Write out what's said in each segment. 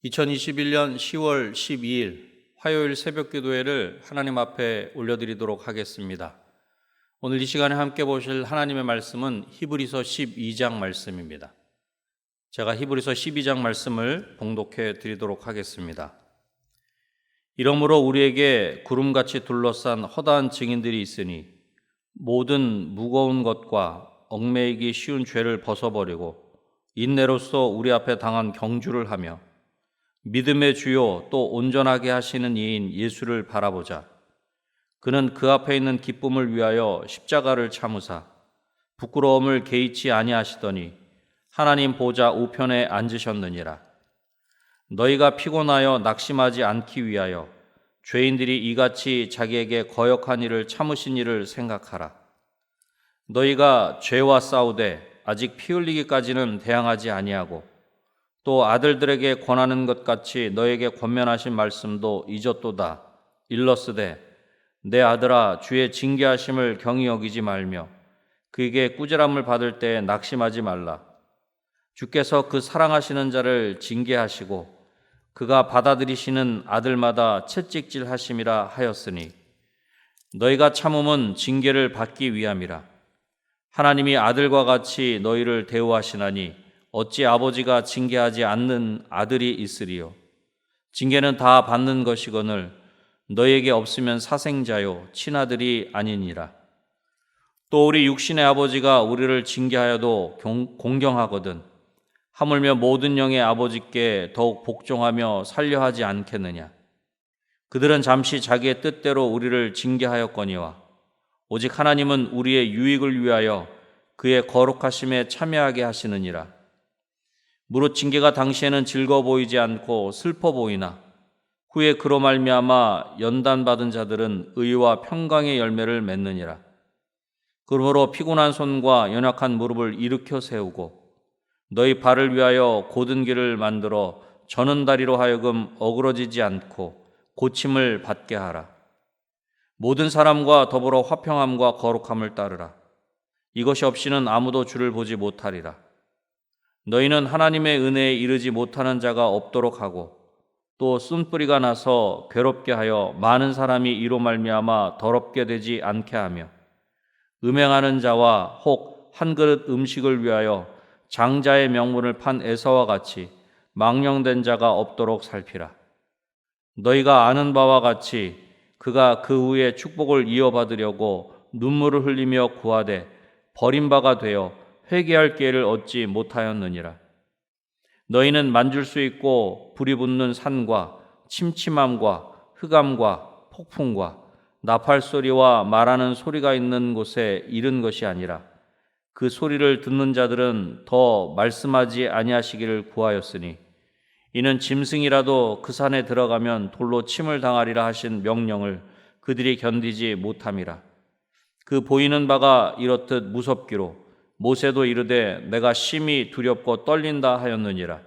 2021년 10월 12일 화요일 새벽 기도회를 하나님 앞에 올려드리도록 하겠습니다. 오늘 이 시간에 함께 보실 하나님의 말씀은 히브리서 12장 말씀입니다. 제가 히브리서 12장 말씀을 봉독해 드리도록 하겠습니다. 이러므로 우리에게 구름같이 둘러싼 허다한 증인들이 있으니 모든 무거운 것과 얽매이기 쉬운 죄를 벗어버리고 인내로써 우리 앞에 당한 경주를 하며 믿음의 주요 또 온전하게 하시는 이인 예수를 바라보자. 그는 그 앞에 있는 기쁨을 위하여 십자가를 참으사 부끄러움을 개의치 아니하시더니 하나님 보좌 우편에 앉으셨느니라. 너희가 피곤하여 낙심하지 않기 위하여 죄인들이 이같이 자기에게 거역한 일을 참으신 일을 생각하라. 너희가 죄와 싸우되 아직 피 흘리기까지는 대항하지 아니하고 또 아들들에게 권하는 것 같이 너에게 권면하신 말씀도 잊었도다. 일러스되 내 아들아 주의 징계하심을 경히 여기지 말며 그에게 꾸지람을 받을 때 낙심하지 말라. 주께서 그 사랑하시는 자를 징계하시고 그가 받아들이시는 아들마다 채찍질하심이라 하였으니 너희가 참음은 징계를 받기 위함이라. 하나님이 아들과 같이 너희를 대우하시나니 어찌 아버지가 징계하지 않는 아들이 있으리요. 징계는 다 받는 것이거늘 너희에게 없으면 사생자요 친아들이 아니니라. 또 우리 육신의 아버지가 우리를 징계하여도 공경하거든 하물며 모든 영의 아버지께 더욱 복종하며 살려하지 않겠느냐. 그들은 잠시 자기의 뜻대로 우리를 징계하였거니와 오직 하나님은 우리의 유익을 위하여 그의 거룩하심에 참여하게 하시느니라. 무릇 징계가 당시에는 즐거워 보이지 않고 슬퍼 보이나 후에 그로 말미암아 연단받은 자들은 의와 평강의 열매를 맺느니라. 그러므로 피곤한 손과 연약한 무릎을 일으켜 세우고 너희 발을 위하여 곧은 길을 만들어 저는 다리로 하여금 어그러지지 않고 고침을 받게 하라. 모든 사람과 더불어 화평함과 거룩함을 따르라. 이것이 없이는 아무도 주를 보지 못하리라. 너희는 하나님의 은혜에 이르지 못하는 자가 없도록 하고 또 쓴뿌리가 나서 괴롭게 하여 많은 사람이 이로 말미암아 더럽게 되지 않게 하며 음행하는 자와 혹 한 그릇 음식을 위하여 장자의 명분을 판 에사와 같이 망령된 자가 없도록 살피라. 너희가 아는 바와 같이 그가 그 후에 축복을 이어받으려고 눈물을 흘리며 구하되 버림바가 되어 회개할 기회를 얻지 못하였느니라. 너희는 만질 수 있고 불이 붙는 산과 침침함과 흑암과 폭풍과 나팔 소리와 말하는 소리가 있는 곳에 이른 것이 아니라 그 소리를 듣는 자들은 더 말씀하지 아니하시기를 구하였으니 이는 짐승이라도 그 산에 들어가면 돌로 침을 당하리라 하신 명령을 그들이 견디지 못함이라. 그 보이는 바가 이렇듯 무섭기로 모세도 이르되 내가 심히 두렵고 떨린다 하였느니라.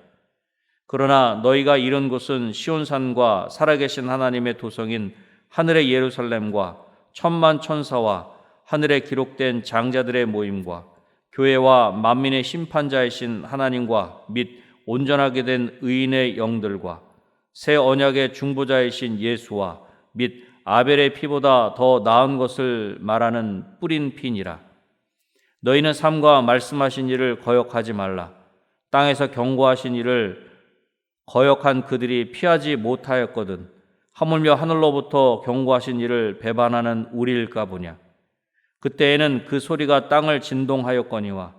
그러나 너희가 이른 곳은 시온산과 살아계신 하나님의 도성인 하늘의 예루살렘과 천만 천사와 하늘에 기록된 장자들의 모임과 교회와 만민의 심판자이신 하나님과 및 온전하게 된 의인의 영들과 새 언약의 중보자이신 예수와 및 아벨의 피보다 더 나은 것을 말하는 뿌린 피니라. 너희는 삼가 말씀하신 일을 거역하지 말라. 땅에서 경고하신 일을 거역한 그들이 피하지 못하였거든 하물며 하늘로부터 경고하신 일을 배반하는 우리일까 보냐. 그때에는 그 소리가 땅을 진동하였거니와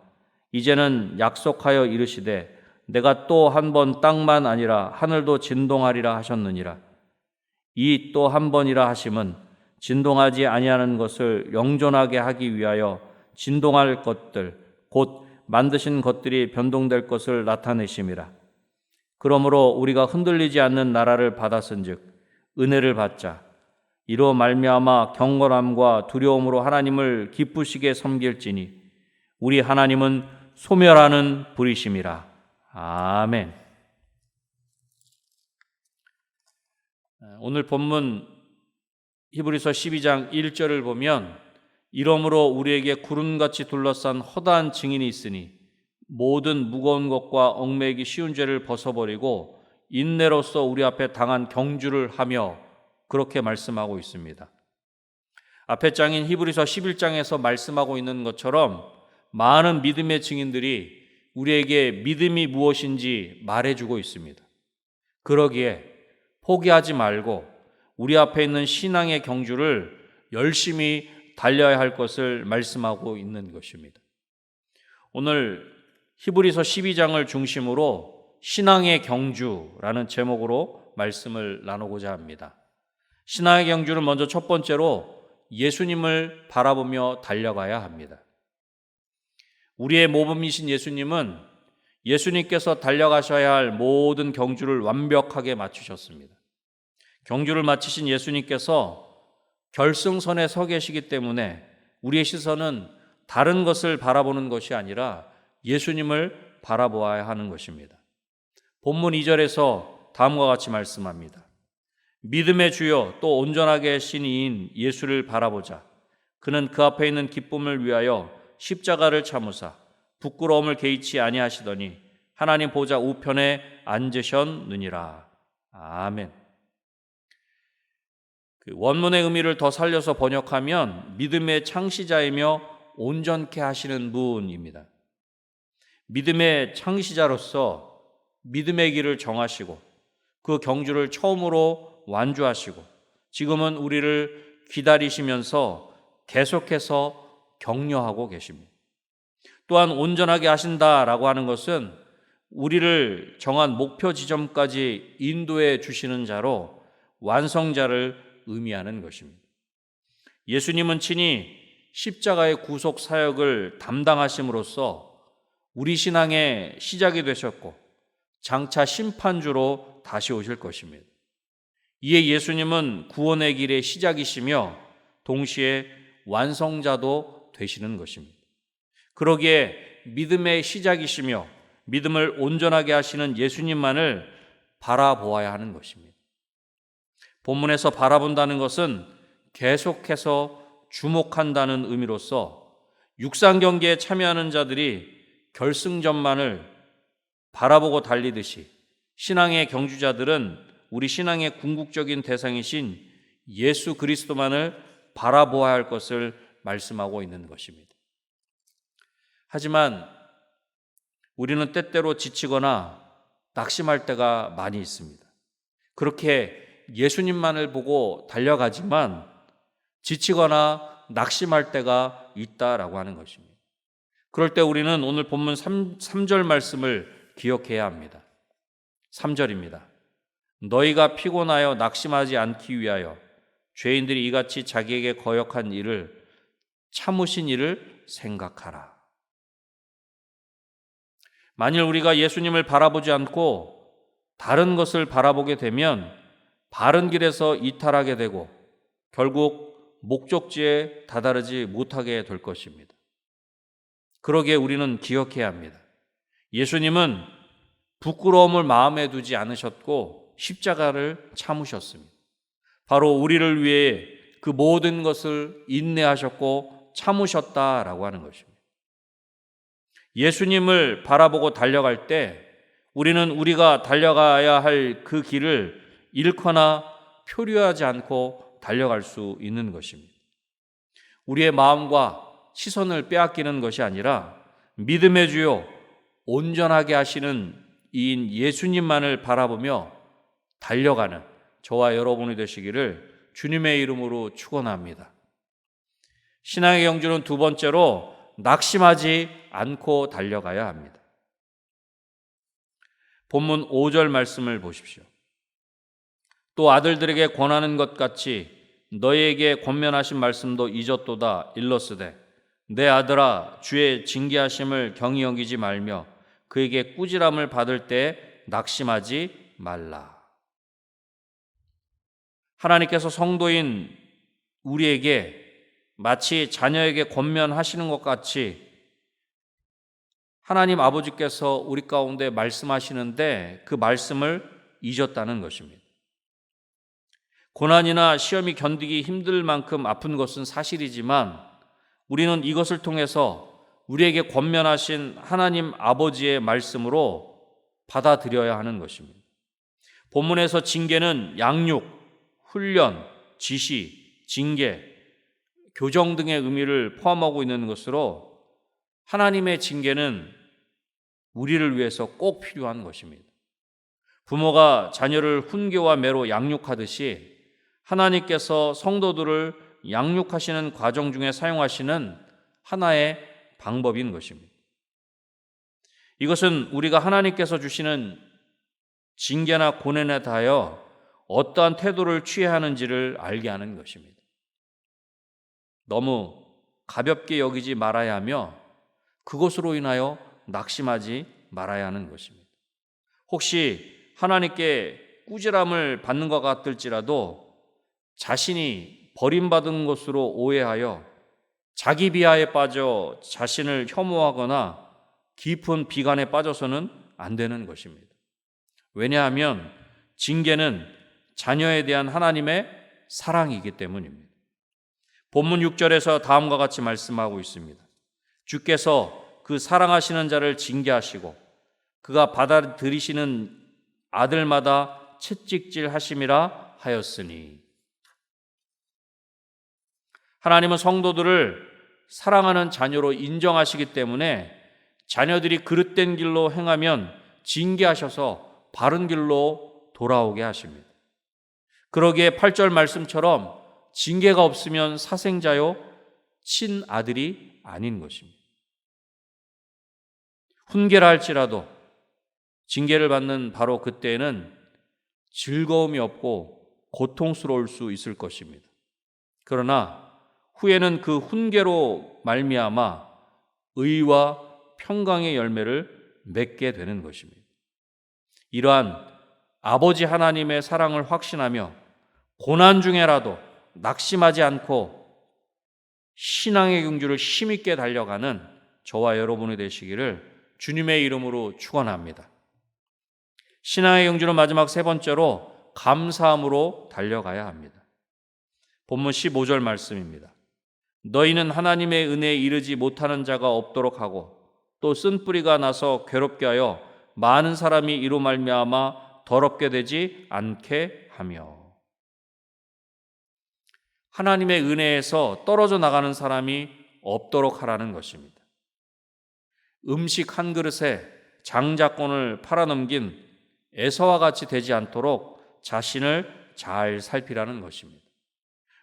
이제는 약속하여 이르시되 내가 또 한 번 땅만 아니라 하늘도 진동하리라 하셨느니라. 이 또 한 번이라 하심은 진동하지 아니하는 것을 영존하게 하기 위하여 진동할 것들 곧 만드신 것들이 변동될 것을 나타내심이라. 그러므로 우리가 흔들리지 않는 나라를 받았은즉 은혜를 받자. 이로 말미암아 경건함과 두려움으로 하나님을 기쁘시게 섬길지니 우리 하나님은 소멸하는 불이심이라. 아멘. 오늘 본문 히브리서 12장 1절을 보면 이러므로 우리에게 구름같이 둘러싼 허다한 증인이 있으니 모든 무거운 것과 얽매이기 쉬운 죄를 벗어버리고 인내로서 우리 앞에 당한 경주를 하며 그렇게 말씀하고 있습니다. 앞에 장인 히브리서 11장에서 말씀하고 있는 것처럼 많은 믿음의 증인들이 우리에게 믿음이 무엇인지 말해주고 있습니다. 그러기에 포기하지 말고 우리 앞에 있는 신앙의 경주를 열심히 달려야 할 것을 말씀하고 있는 것입니다. 오늘 히브리서 12장을 중심으로 신앙의 경주라는 제목으로 말씀을 나누고자 합니다. 신앙의 경주는 먼저 첫 번째로 예수님을 바라보며 달려가야 합니다. 우리의 모범이신 예수님은 예수님께서 달려가셔야 할 모든 경주를 완벽하게 마치셨습니다. 경주를 마치신 예수님께서 결승선에 서 계시기 때문에 우리의 시선은 다른 것을 바라보는 것이 아니라 예수님을 바라보아야 하는 것입니다. 본문 2절에서 다음과 같이 말씀합니다. 믿음의 주여 또 온전하게 하신 이인 예수를 바라보자. 그는 그 앞에 있는 기쁨을 위하여 십자가를 참으사 부끄러움을 개의치 아니하시더니 하나님 보좌 우편에 앉으셨느니라. 아멘. 원문의 의미를 더 살려서 번역하면 믿음의 창시자이며 온전케 하시는 분입니다. 믿음의 창시자로서 믿음의 길을 정하시고 그 경주를 처음으로 완주하시고 지금은 우리를 기다리시면서 계속해서 격려하고 계십니다. 또한 온전하게 하신다라고 하는 것은 우리를 정한 목표 지점까지 인도해 주시는 자로 완성자를 의미하는 것입니다. 예수님은 친히 십자가의 구속 사역을 담당하심으로써 우리 신앙의 시작이 되셨고 장차 심판주로 다시 오실 것입니다. 이에 예수님은 구원의 길의 시작이시며 동시에 완성자도 되시는 것입니다. 그러기에 믿음의 시작이시며 믿음을 온전하게 하시는 예수님만을 바라보아야 하는 것입니다. 본문에서 바라본다는 것은 계속해서 주목한다는 의미로서 육상 경기에 참여하는 자들이 결승전만을 바라보고 달리듯이 신앙의 경주자들은 우리 신앙의 궁극적인 대상이신 예수 그리스도만을 바라보아야 할 것을 말씀하고 있는 것입니다. 하지만 우리는 때때로 지치거나 낙심할 때가 많이 있습니다. 그렇게 예수님만을 보고 달려가지만 지치거나 낙심할 때가 있다라고 하는 것입니다. 그럴 때 우리는 오늘 본문 3절 말씀을 기억해야 합니다. 3절입니다. 너희가 피곤하여 낙심하지 않기 위하여 죄인들이 이같이 자기에게 거역한 일을 참으신 일을 생각하라. 만일 우리가 예수님을 바라보지 않고 다른 것을 바라보게 되면 바른 길에서 이탈하게 되고 결국 목적지에 다다르지 못하게 될 것입니다. 그러기에 우리는 기억해야 합니다. 예수님은 부끄러움을 마음에 두지 않으셨고 십자가를 참으셨습니다. 바로 우리를 위해 그 모든 것을 인내하셨고 참으셨다라고 하는 것입니다. 예수님을 바라보고 달려갈 때 우리는 우리가 달려가야 할 그 길을 잃거나 표류하지 않고 달려갈 수 있는 것입니다. 우리의 마음과 시선을 빼앗기는 것이 아니라 믿음의 주요 온전하게 하시는 이인 예수님만을 바라보며 달려가는 저와 여러분이 되시기를 주님의 이름으로 축원합니다. 신앙의 경주는 두 번째로 낙심하지 않고 달려가야 합니다. 본문 5절 말씀을 보십시오. 또 아들들에게 권하는 것 같이 너희에게 권면하신 말씀도 잊었도다 일러스되 내 아들아 주의 징계하심을 경히 여기지 말며 그에게 꾸지람을 받을 때 낙심하지 말라. 하나님께서 성도인 우리에게 마치 자녀에게 권면하시는 것 같이 하나님 아버지께서 우리 가운데 말씀하시는데 그 말씀을 잊었다는 것입니다. 고난이나 시험이 견디기 힘들 만큼 아픈 것은 사실이지만 우리는 이것을 통해서 우리에게 권면하신 하나님 아버지의 말씀으로 받아들여야 하는 것입니다. 본문에서 징계는 양육, 훈련, 지시, 징계, 교정 등의 의미를 포함하고 있는 것으로 하나님의 징계는 우리를 위해서 꼭 필요한 것입니다. 부모가 자녀를 훈계와 매로 양육하듯이 하나님께서 성도들을 양육하시는 과정 중에 사용하시는 하나의 방법인 것입니다. 이것은 우리가 하나님께서 주시는 징계나 고난에 대하여 어떠한 태도를 취해야 하는지를 알게 하는 것입니다. 너무 가볍게 여기지 말아야 하며 그것으로 인하여 낙심하지 말아야 하는 것입니다. 혹시 하나님께 꾸지람을 받는 것 같을지라도 자신이 버림받은 것으로 오해하여 자기 비하에 빠져 자신을 혐오하거나 깊은 비관에 빠져서는 안 되는 것입니다. 왜냐하면 징계는 자녀에 대한 하나님의 사랑이기 때문입니다. 본문 6절에서 다음과 같이 말씀하고 있습니다. 주께서 그 사랑하시는 자를 징계하시고 그가 받아들이시는 아들마다 채찍질 하심이라 하였으니. 하나님은 성도들을 사랑하는 자녀로 인정하시기 때문에 자녀들이 그릇된 길로 행하면 징계하셔서 바른 길로 돌아오게 하십니다. 그러기에 8절 말씀처럼 징계가 없으면 사생자요 친아들이 아닌 것입니다. 훈계를 할지라도 징계를 받는 바로 그때에는 즐거움이 없고 고통스러울 수 있을 것입니다. 그러나 후에는 그 훈계로 말미암아 의와 평강의 열매를 맺게 되는 것입니다. 이러한 아버지 하나님의 사랑을 확신하며 고난 중에라도 낙심하지 않고 신앙의 경주를 힘있게 달려가는 저와 여러분이 되시기를 주님의 이름으로 축원합니다. 신앙의 경주는 마지막 세 번째로 감사함으로 달려가야 합니다. 본문 15절 말씀입니다. 너희는 하나님의 은혜에 이르지 못하는 자가 없도록 하고 또 쓴뿌리가 나서 괴롭게 하여 많은 사람이 이로 말미암아 더럽게 되지 않게 하며. 하나님의 은혜에서 떨어져 나가는 사람이 없도록 하라는 것입니다. 음식 한 그릇에 장자권을 팔아넘긴 에서와 같이 되지 않도록 자신을 잘 살피라는 것입니다.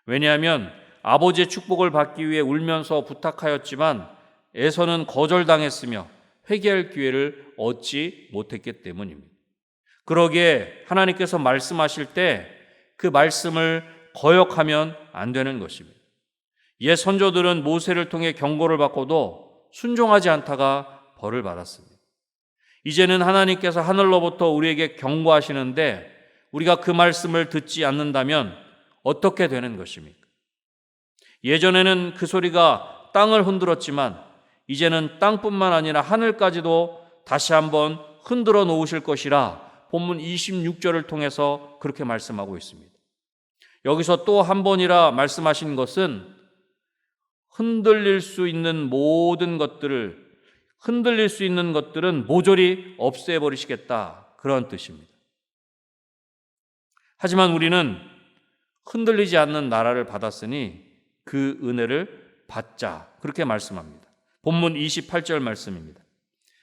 왜냐하면 아버지의 축복을 받기 위해 울면서 부탁하였지만 에서는 거절당했으며 회개할 기회를 얻지 못했기 때문입니다. 그러기에 하나님께서 말씀하실 때 그 말씀을 거역하면 안 되는 것입니다. 옛 선조들은 모세를 통해 경고를 받고도 순종하지 않다가 벌을 받았습니다. 이제는 하나님께서 하늘로부터 우리에게 경고하시는데 우리가 그 말씀을 듣지 않는다면 어떻게 되는 것입니까? 예전에는 그 소리가 땅을 흔들었지만 이제는 땅뿐만 아니라 하늘까지도 다시 한번 흔들어 놓으실 것이라 본문 26절을 통해서 그렇게 말씀하고 있습니다. 여기서 또 한 번이라 말씀하신 것은 흔들릴 수 있는 모든 것들을 흔들릴 수 있는 것들은 모조리 없애버리시겠다, 그런 뜻입니다. 하지만 우리는 흔들리지 않는 나라를 받았으니 그 은혜를 받자, 그렇게 말씀합니다. 본문 28절 말씀입니다.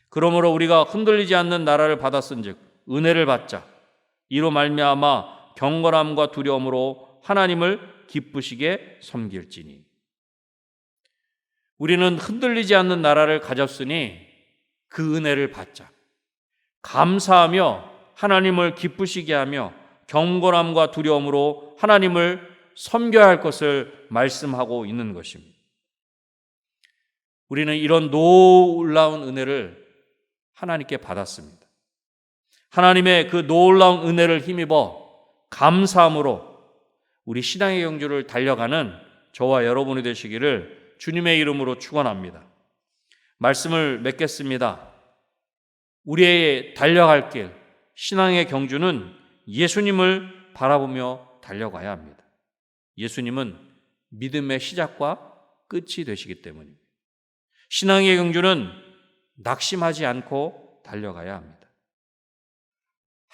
그러므로 우리가 흔들리지 않는 나라를 받았은즉 은혜를 받자. 이로 말미암아 경건함과 두려움으로 하나님을 기쁘시게 섬길지니. 우리는 흔들리지 않는 나라를 가졌으니 그 은혜를 받자. 감사하며 하나님을 기쁘시게 하며 경건함과 두려움으로 하나님을 섬겨야 할 것을 말씀하고 있는 것입니다. 우리는 이런 놀라운 은혜를 하나님께 받았습니다. 하나님의 그 놀라운 은혜를 힘입어 감사함으로 우리 신앙의 경주를 달려가는 저와 여러분이 되시기를 주님의 이름으로 축원합니다. 말씀을 맺겠습니다. 우리의 달려갈 길, 신앙의 경주는 예수님을 바라보며 달려가야 합니다. 예수님은 믿음의 시작과 끝이 되시기 때문입니다. 신앙의 경주는 낙심하지 않고 달려가야 합니다.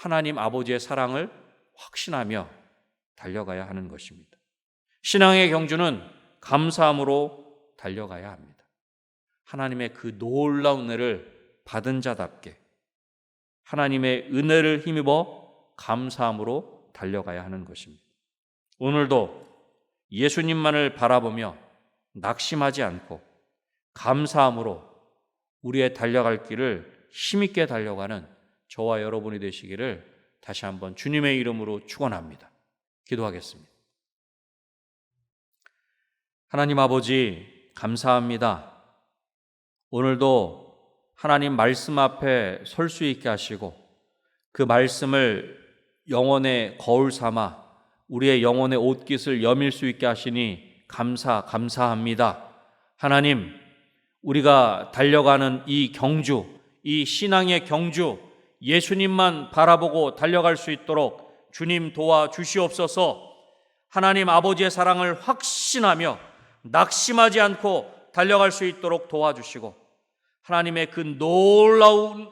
하나님 아버지의 사랑을 확신하며 달려가야 하는 것입니다. 신앙의 경주는 감사함으로 달려가야 합니다. 하나님의 그 놀라운 은혜를 받은 자답게 하나님의 은혜를 힘입어 감사함으로 달려가야 하는 것입니다. 오늘도 예수님만을 바라보며 낙심하지 않고 감사함으로 우리의 달려갈 길을 힘있게 달려가는 저와 여러분이 되시기를 다시 한번 주님의 이름으로 축원합니다. 기도하겠습니다. 하나님 아버지, 감사합니다. 오늘도 하나님 말씀 앞에 설 수 있게 하시고 그 말씀을 영혼의 거울 삼아 우리의 영혼의 옷깃을 여밀 수 있게 하시니 감사합니다. 하나님, 우리가 달려가는 이 경주, 이 신앙의 경주, 예수님만 바라보고 달려갈 수 있도록 주님 도와주시옵소서. 하나님 아버지의 사랑을 확신하며 낙심하지 않고 달려갈 수 있도록 도와주시고 하나님의 그 놀라운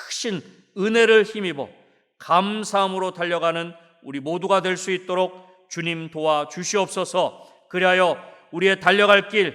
크신 은혜를 힘입어 감사함으로 달려가는 우리 모두가 될 수 있도록 주님 도와주시옵소서. 그리하여 우리의 달려갈 길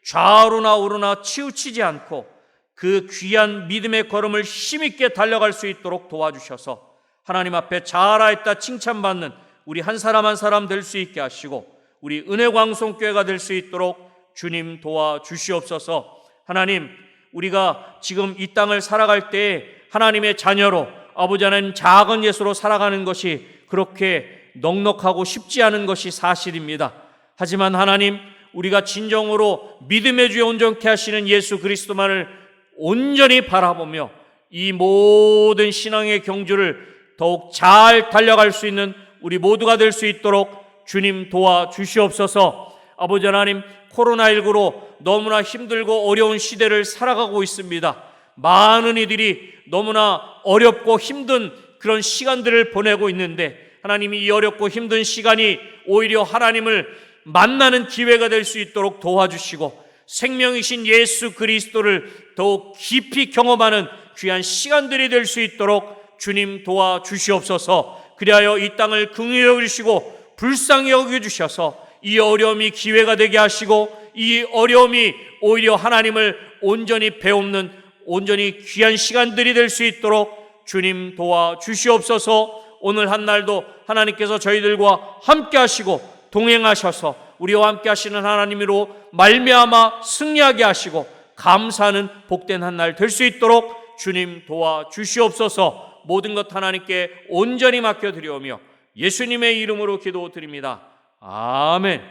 좌우로나 우로나 치우치지 않고 그 귀한 믿음의 걸음을 힘있게 달려갈 수 있도록 도와주셔서 하나님 앞에 잘하였다 칭찬받는 우리 한 사람 한 사람 될 수 있게 하시고 우리 은혜광송교회가 될 수 있도록 주님 도와주시옵소서. 하나님, 우리가 지금 이 땅을 살아갈 때에 하나님의 자녀로 아버지 하나님 작은 예수로 살아가는 것이 그렇게 넉넉하고 쉽지 않은 것이 사실입니다. 하지만 하나님, 우리가 진정으로 믿음의 주에 온전케 하시는 예수 그리스도만을 온전히 바라보며 이 모든 신앙의 경주를 더욱 잘 달려갈 수 있는 우리 모두가 될 수 있도록 주님 도와주시옵소서. 아버지 하나님, 코로나19로 너무나 힘들고 어려운 시대를 살아가고 있습니다. 많은 이들이 너무나 어렵고 힘든 그런 시간들을 보내고 있는데 하나님이 이 어렵고 힘든 시간이 오히려 하나님을 만나는 기회가 될 수 있도록 도와주시고 생명이신 예수 그리스도를 더욱 깊이 경험하는 귀한 시간들이 될 수 있도록 주님 도와주시옵소서. 그리하여 이 땅을 긍휼히 여기시고 불쌍히 여겨주셔서 이 어려움이 기회가 되게 하시고 이 어려움이 오히려 하나님을 온전히 배우는 온전히 귀한 시간들이 될 수 있도록 주님 도와주시옵소서. 오늘 한 날도 하나님께서 저희들과 함께 하시고 동행하셔서 우리와 함께 하시는 하나님으로 말미암아 승리하게 하시고 감사하는 복된 한 날 될 수 있도록 주님 도와주시옵소서. 모든 것 하나님께 온전히 맡겨드리오며 예수님의 이름으로 기도드립니다. 아멘.